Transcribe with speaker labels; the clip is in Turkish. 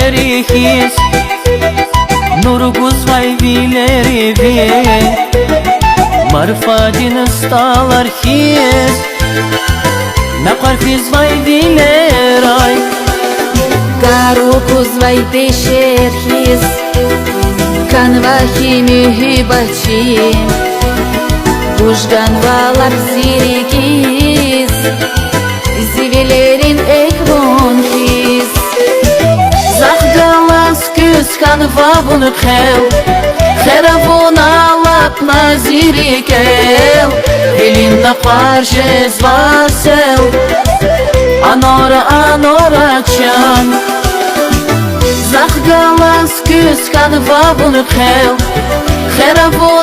Speaker 1: vileri his Nuru guzvay vileri vi Marfadin stalar his Naqar fizvay vileray
Speaker 2: Garu kuzvay desher his Kanvahi mühibachim Kuşgan valar zirikis Zivelerin ekbon his
Speaker 1: Zahgalas küs kanva bunu khel Kheravun alap nazirikel Elin naqar jez vasel Anora çan Zahgalas küs kanva bunu khel Kheravun